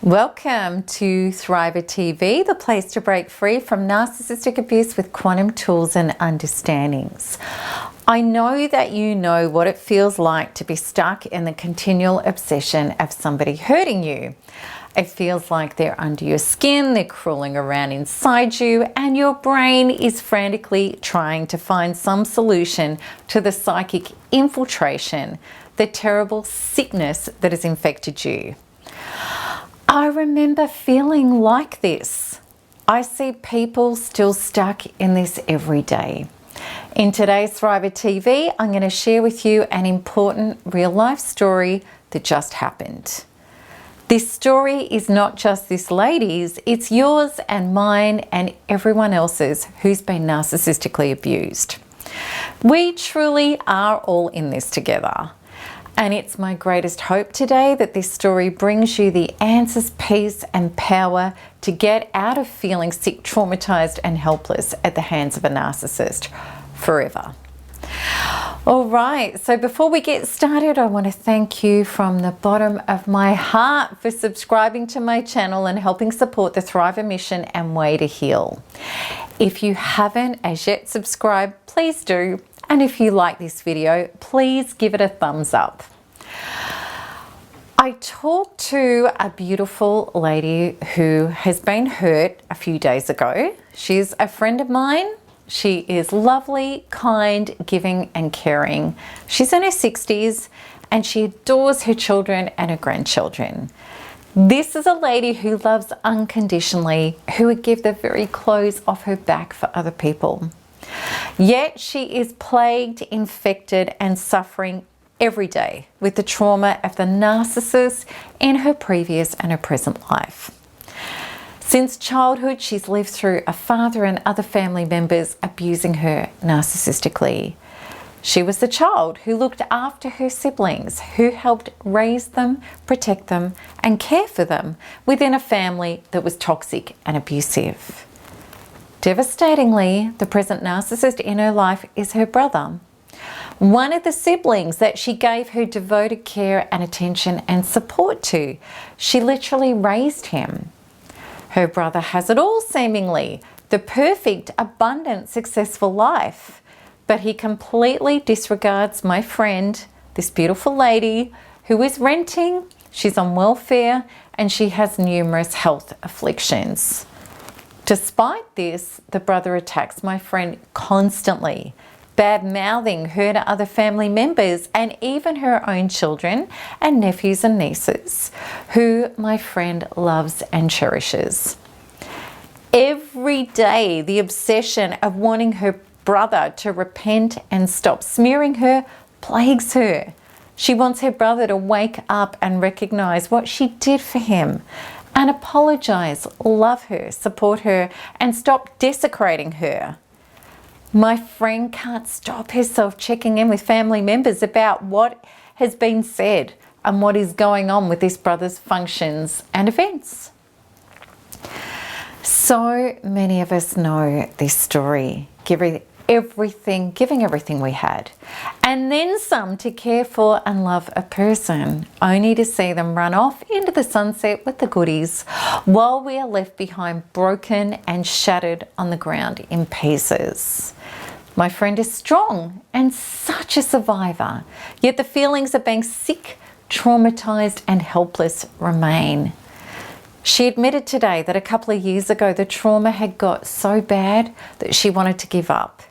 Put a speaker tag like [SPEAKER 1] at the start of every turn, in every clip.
[SPEAKER 1] Welcome to Thriver TV, the place to break free from narcissistic abuse with quantum tools and understandings. I know that you know what it feels like to be stuck in the continual obsession of somebody hurting you. It feels like they're under your skin, they're crawling around inside you, and your brain is frantically trying to find some solution to the psychic infiltration, the terrible sickness that has infected you. I remember feeling like this. I see people still stuck in this every day. In today's Thriver TV, I'm going to share with you an important real-life story that just happened. This story is not just this lady's, it's yours and mine and everyone else's who's been narcissistically abused. We truly are all in this together. And it's my greatest hope today that this story brings you the answers, peace, and power to get out of feeling sick, traumatized, and helpless at the hands of a narcissist forever. All right, so before we get started, I want to thank you from the bottom of my heart for subscribing to my channel and helping support the Thriver mission and way to heal. If you haven't as yet subscribed, please do. And if you like this video, please give it a thumbs up. I talked to a beautiful lady who has been hurt a few days ago. She's a friend of mine. She is lovely, kind, giving, and caring. She's in her 60s and she adores her children and her grandchildren. This is a lady who loves unconditionally, who would give the very clothes off her back for other people. Yet she is plagued, infected, and suffering every day with the trauma of the narcissist in her previous and her present life. Since childhood, she's lived through a father and other family members abusing her narcissistically. She was the child who looked after her siblings, who helped raise them, protect them, and care for them within a family that was toxic and abusive. Devastatingly, the present narcissist in her life is her brother, one of the siblings that she gave her devoted care and attention and support to. She literally raised him. Her brother has it all seemingly, the perfect, abundant, successful life, but he completely disregards my friend, this beautiful lady who is renting, she's on welfare, and she has numerous health afflictions. Despite this, the brother attacks my friend constantly, bad-mouthing her to other family members and even her own children and nephews and nieces, who my friend loves and cherishes. Every day, the obsession of wanting her brother to repent and stop smearing her plagues her. She wants her brother to wake up and recognize what she did for him and apologize, love her, support her, and stop desecrating her. My friend can't stop herself checking in with family members about what has been said and what is going on with this brother's functions and events. So many of us know this story, giving everything we had, and then some to care for and love a person, only to see them run off into the sunset with the goodies, while we are left behind broken and shattered on the ground in pieces. My friend is strong and such a survivor, yet the feelings of being sick, traumatized, and helpless remain. She admitted today that a couple of years ago the trauma had got so bad that she wanted to give up,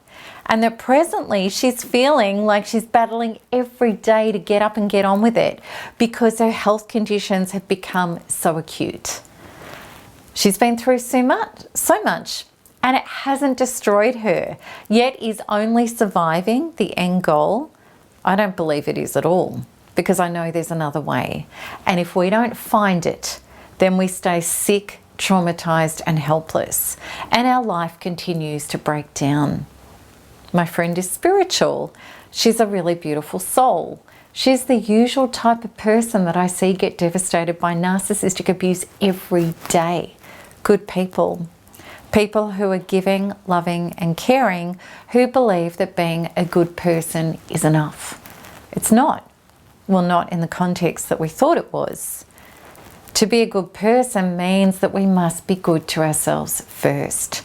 [SPEAKER 1] and that presently she's feeling like she's battling every day to get up and get on with it because her health conditions have become so acute. She's been through so much, and it hasn't destroyed her, yet is only surviving the end goal. I don't believe it is at all, because I know there's another way. And if we don't find it, then we stay sick, traumatized, and helpless, and our life continues to break down. My friend is spiritual. She's a really beautiful soul. She's the usual type of person that I see get devastated by narcissistic abuse every day. Good people. People who are giving, loving, and caring, who believe that being a good person is enough. It's not. Well, not in the context that we thought it was. To be a good person means that we must be good to ourselves first.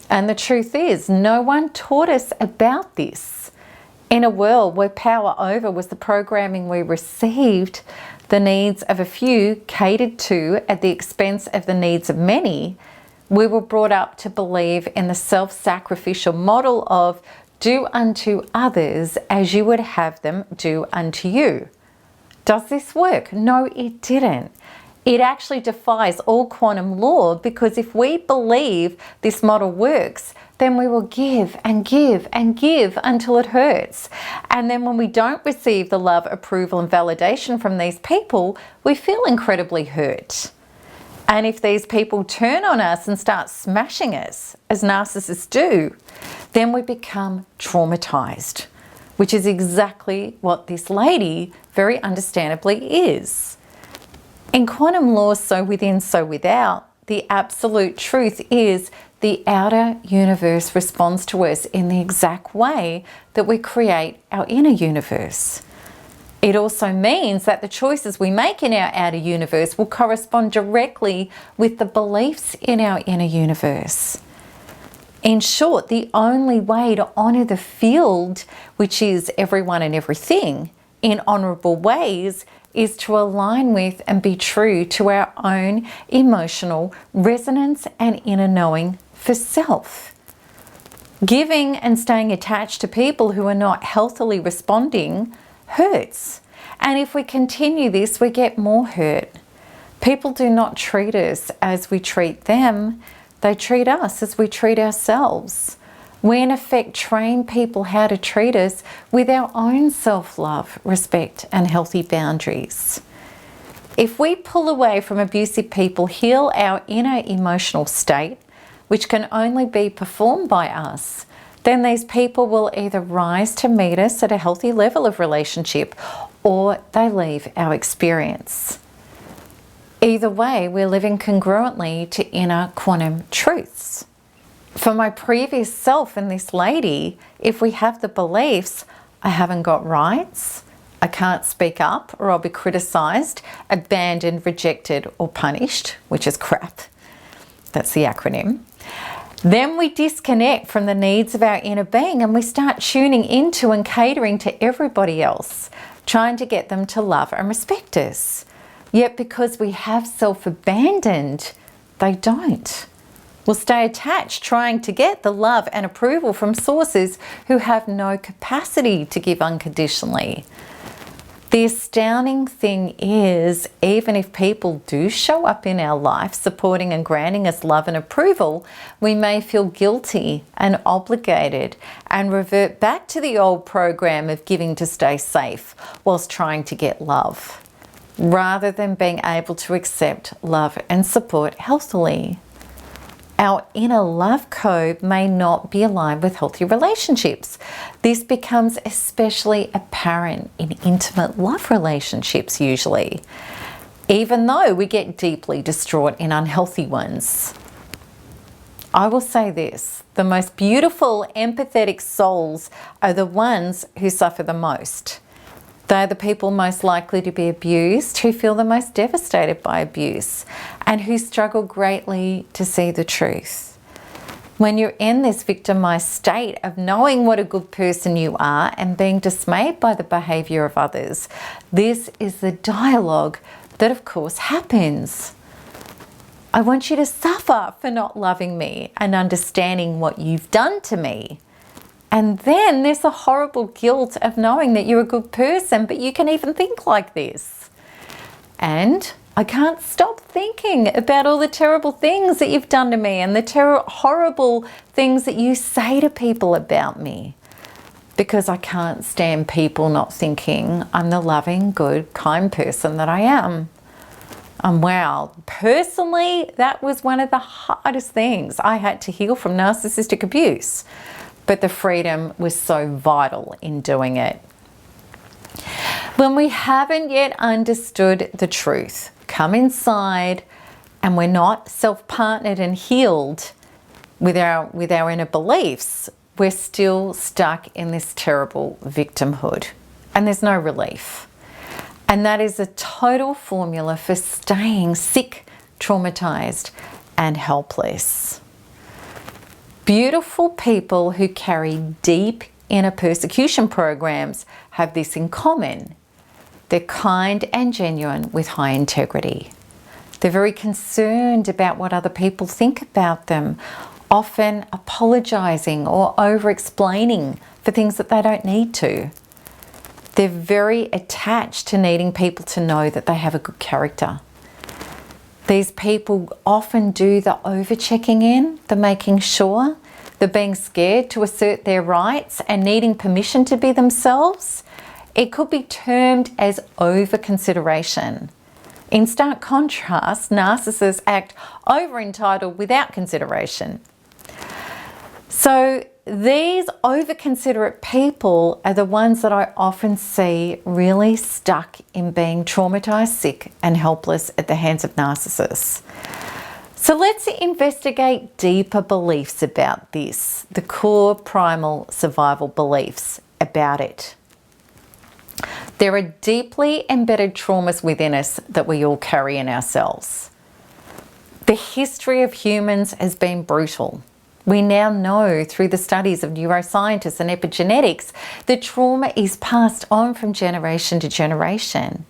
[SPEAKER 1] And the truth is, no one taught us about this. In a world where power over was the programming we received, the needs of a few catered to at the expense of the needs of many, we were brought up to believe in the self-sacrificial model of do unto others as you would have them do unto you. Does this work? No, it didn't. It actually defies all quantum law, because if we believe this model works, then we will give and give and give until it hurts. And then when we don't receive the love, approval and validation from these people, we feel incredibly hurt. And if these people turn on us and start smashing us, as narcissists do, then we become traumatized, which is exactly what this lady very understandably is. In quantum law, so within, so without, the absolute truth is the outer universe responds to us in the exact way that we create our inner universe. It also means that the choices we make in our outer universe will correspond directly with the beliefs in our inner universe. In short, the only way to honour the field, which is everyone and everything, in honourable ways, is to align with and be true to our own emotional resonance and inner knowing for self. Giving and staying attached to people who are not healthily responding hurts. And if we continue this, we get more hurt. People do not treat us as we treat them. They treat us as we treat ourselves. We in effect train people how to treat us with our own self-love, respect and healthy boundaries. If we pull away from abusive people, heal our inner emotional state, which can only be performed by us, then these people will either rise to meet us at a healthy level of relationship, or they leave our experience. Either way, we're living congruently to inner quantum truths. For my previous self and this lady, if we have the beliefs, I haven't got rights, I can't speak up or I'll be criticised, abandoned, rejected or punished, which is crap, that's the acronym, then we disconnect from the needs of our inner being and we start tuning into and catering to everybody else, trying to get them to love and respect us. Yet because we have self-abandoned, they don't. We'll stay attached, trying to get the love and approval from sources who have no capacity to give unconditionally. The astounding thing is, even if people do show up in our life supporting and granting us love and approval, we may feel guilty and obligated and revert back to the old program of giving to stay safe whilst trying to get love, rather than being able to accept love and support healthily. Our inner love code may not be aligned with healthy relationships. This becomes especially apparent in intimate love relationships usually, even though we get deeply distraught in unhealthy ones. I will say this, the most beautiful, empathetic souls are the ones who suffer the most. They are the people most likely to be abused, who feel the most devastated by abuse, and who struggle greatly to see the truth. When you're in this victimized state of knowing what a good person you are and being dismayed by the behavior of others, this is the dialogue that of course happens. I want you to suffer for not loving me and understanding what you've done to me. And then there's a horrible guilt of knowing that you're a good person, but you can even think like this. And I can't stop thinking about all the terrible things that you've done to me and the horrible things that you say to people about me. Because I can't stand people not thinking I'm the loving, good, kind person that I am. And wow, personally, that was one of the hardest things I had to heal from narcissistic abuse. But the freedom was so vital in doing it. When we haven't yet understood the truth, come inside, and we're not self-partnered and healed with our inner beliefs, we're still stuck in this terrible victimhood. And there's no relief. And that is a total formula for staying sick, traumatized, and helpless. Beautiful people who carry deep inner persecution programs have this in common. They're kind and genuine with high integrity. They're very concerned about what other people think about them, often apologizing or over-explaining for things that they don't need to. They're very attached to needing people to know that they have a good character. These people often do the over-checking in, the making sure, the being scared to assert their rights and needing permission to be themselves. It could be termed as over-consideration. In stark contrast, narcissists act over-entitled without consideration. So these over-considerate people are the ones that I often see really stuck in being traumatized, sick, and helpless at the hands of narcissists. So let's investigate deeper beliefs about this, the core primal survival beliefs about it. There are deeply embedded traumas within us that we all carry in ourselves. The history of humans has been brutal. We now know through the studies of neuroscientists and epigenetics that trauma is passed on from generation to generation.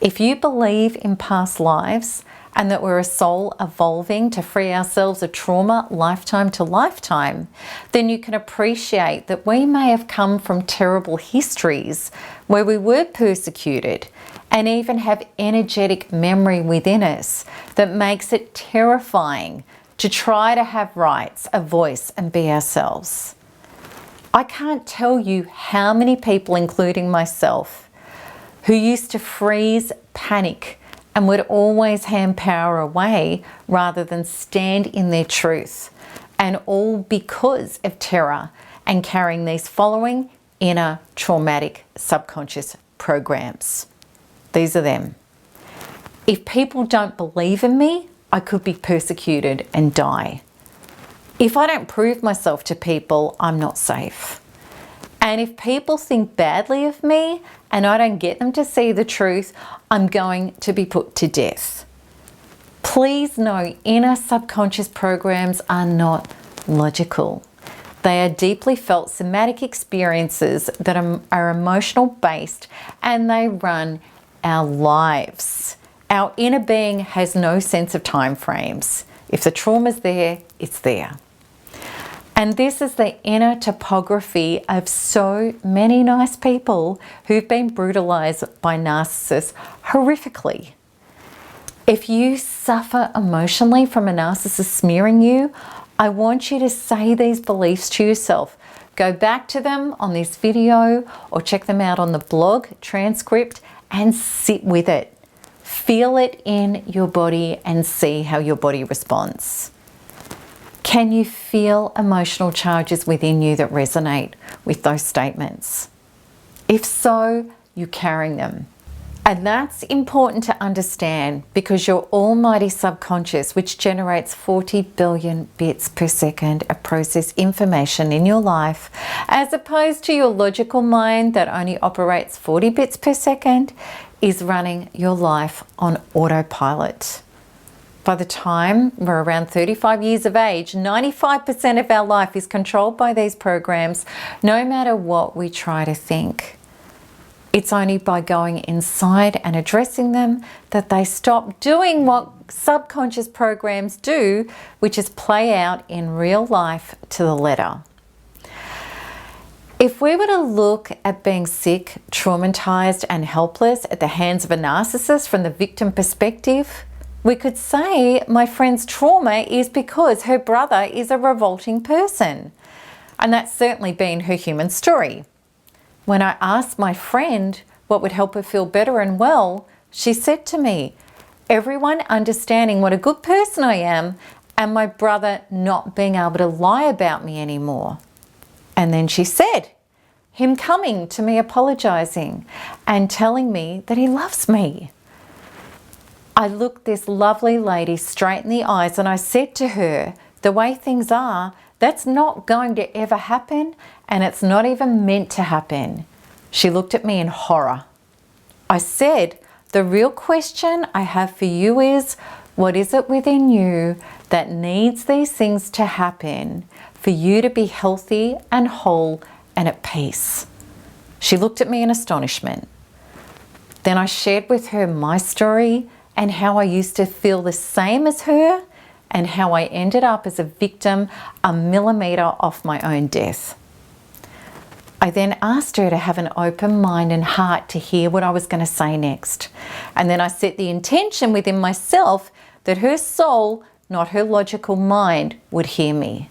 [SPEAKER 1] If you believe in past lives and that we're a soul evolving to free ourselves of trauma lifetime to lifetime, then you can appreciate that we may have come from terrible histories where we were persecuted and even have energetic memory within us that makes it terrifying to try to have rights, a voice, and be ourselves. I can't tell you how many people, including myself, who used to freeze, panic, and would always hand power away rather than stand in their truth, and all because of terror and carrying these following inner traumatic subconscious programs. These are them. If people don't believe in me, I could be persecuted and die. If I don't prove myself to people, I'm not safe. And if people think badly of me and I don't get them to see the truth, I'm going to be put to death. Please know, inner subconscious programs are not logical. They are deeply felt somatic experiences that are emotional based, and they run our lives. Our inner being has no sense of time frames. If the trauma's there, it's there. And this is the inner topography of so many nice people who've been brutalized by narcissists horrifically. If you suffer emotionally from a narcissist smearing you, I want you to say these beliefs to yourself. Go back to them on this video or check them out on the blog transcript and sit with it. Feel it in your body and see how your body responds. Can you feel emotional charges within you that resonate with those statements? If so, you're carrying them. And that's important to understand because your almighty subconscious, which generates 40 billion bits per second of processed information in your life, as opposed to your logical mind that only operates 40 bits per second, is running your life on autopilot. By the time we're around 35 years of age, 95% of our life is controlled by these programs, no matter what we try to think. It's only by going inside and addressing them that they stop doing what subconscious programs do, which is play out in real life to the letter. If we were to look at being sick, traumatized, and helpless at the hands of a narcissist from the victim perspective, we could say my friend's trauma is because her brother is a revolting person. And that's certainly been her human story. When I asked my friend what would help her feel better and well, she said to me, everyone understanding what a good person I am and my brother not being able to lie about me anymore. And then she said, him coming to me apologizing and telling me that he loves me. I looked this lovely lady straight in the eyes and I said to her, the way things are, that's not going to ever happen and it's not even meant to happen. She looked at me in horror. I said, the real question I have for you is, what is it within you that needs these things to happen for you to be healthy and whole and at peace? She looked at me in astonishment. Then I shared with her my story and how I used to feel the same as her and how I ended up as a victim a millimetre off my own death. I then asked her to have an open mind and heart to hear what I was going to say next. And then I set the intention within myself that her soul, not her logical mind, would hear me.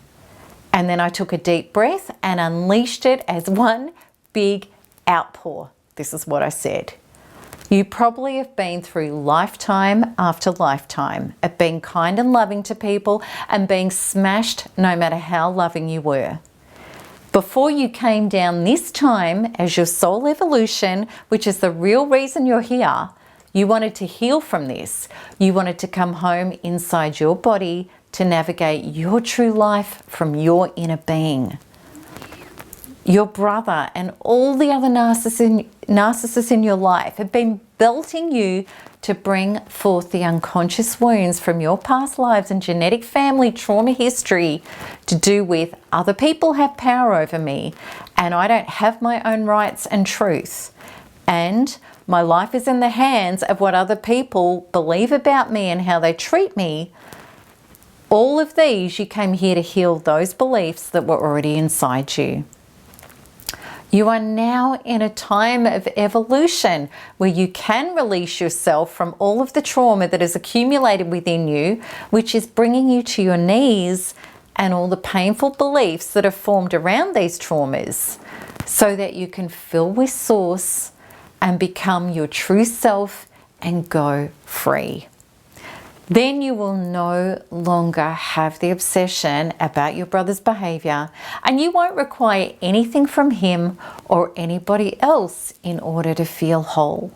[SPEAKER 1] And then I took a deep breath and unleashed it as one big outpour. This is what I said. You probably have been through lifetime after lifetime of being kind and loving to people and being smashed no matter how loving you were. Before you came down this time as your soul evolution, which is the real reason you're here, you wanted to heal from this. You wanted to come home inside your body to navigate your true life from your inner being. Your brother and all the other narcissists in your life have been belting you to bring forth the unconscious wounds from your past lives and genetic family trauma history to do with other people have power over me and I don't have my own rights and truth. And my life is in the hands of what other people believe about me and how they treat me. All of these, you came here to heal those beliefs that were already inside you. You are now in a time of evolution where you can release yourself from all of the trauma that has accumulated within you, which is bringing you to your knees, and all the painful beliefs that are formed around these traumas, so that you can fill with source and become your true self and go free. Then you will no longer have the obsession about your brother's behavior, and you won't require anything from him or anybody else in order to feel whole.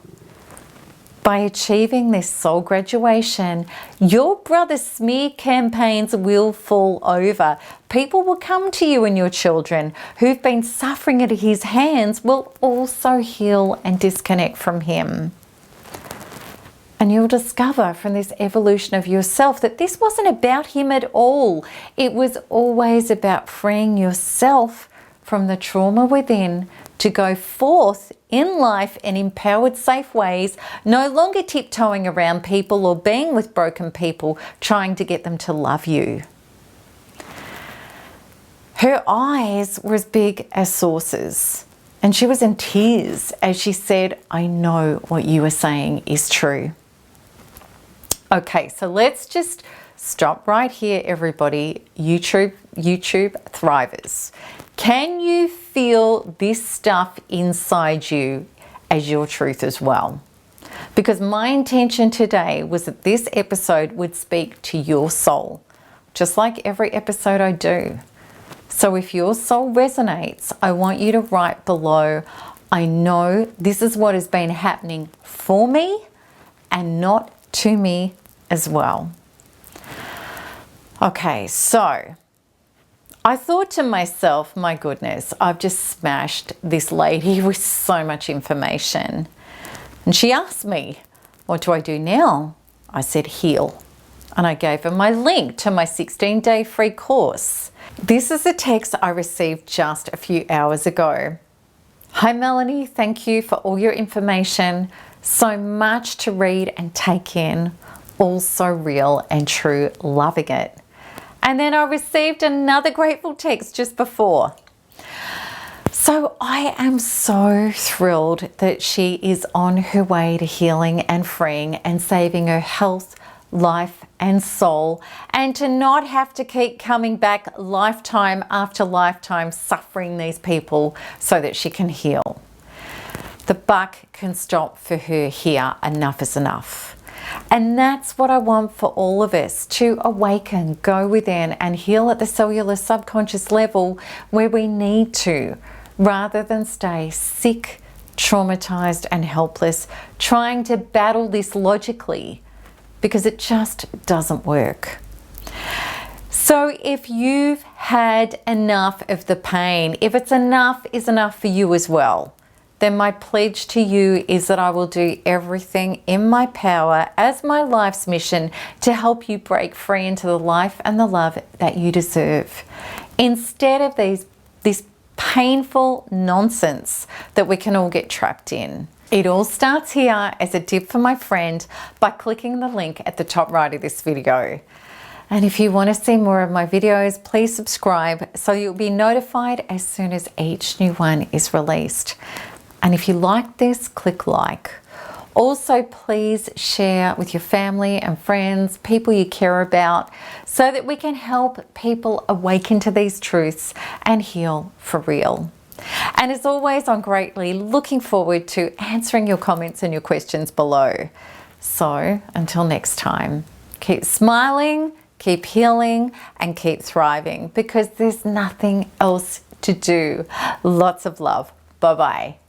[SPEAKER 1] By achieving this soul graduation, your brother's smear campaigns will fall over. People will come to you, and your children who've been suffering at his hands will also heal and disconnect from him. And you'll discover from this evolution of yourself that this wasn't about him at all. It was always about freeing yourself from the trauma within to go forth in life in empowered, safe ways, no longer tiptoeing around people or being with broken people, trying to get them to love you. Her eyes were as big as saucers, and she was in tears as she said, "I know what you are saying is true." Okay, so let's just stop right here, everybody. YouTube thrivers. Can you feel this stuff inside you as your truth as well? Because my intention today was that this episode would speak to your soul, just like every episode I do. So if your soul resonates, I want you to write below, I know this is what has been happening for me and not to me as well. Okay, so I thought to myself, my goodness, I've just smashed this lady with so much information. And she asked me, what do I do now? I said, heal. And I gave her my link to my 16-day free course. This is a text I received just a few hours ago. Hi Melanie, thank you for all your information. So much to read and take in. All so real and true, loving it. And then I received another grateful text just before. So I am so thrilled that she is on her way to healing and freeing and saving her health, life and soul, and to not have to keep coming back lifetime after lifetime suffering these people so that she can heal. The buck can stop for her here. Enough is enough. And that's what I want for all of us, to awaken, go within and heal at the cellular subconscious level where we need to, rather than stay sick, traumatized and helpless, trying to battle this logically, because it just doesn't work. So if you've had enough of the pain, if it's enough is enough for you as well, then my pledge to you is that I will do everything in my power as my life's mission to help you break free into the life and the love that you deserve. Instead of this painful nonsense that we can all get trapped in. It all starts here as a tip for my friend by clicking the link at the top right of this video. And if you want to see more of my videos, please subscribe so you'll be notified as soon as each new one is released. And if you like this, click like. Also, please share with your family and friends, people you care about, so that we can help people awaken to these truths and heal for real. And as always, I'm greatly looking forward to answering your comments and your questions below. So until next time, keep smiling, keep healing, and keep thriving, because there's nothing else to do. Lots of love. Bye-bye.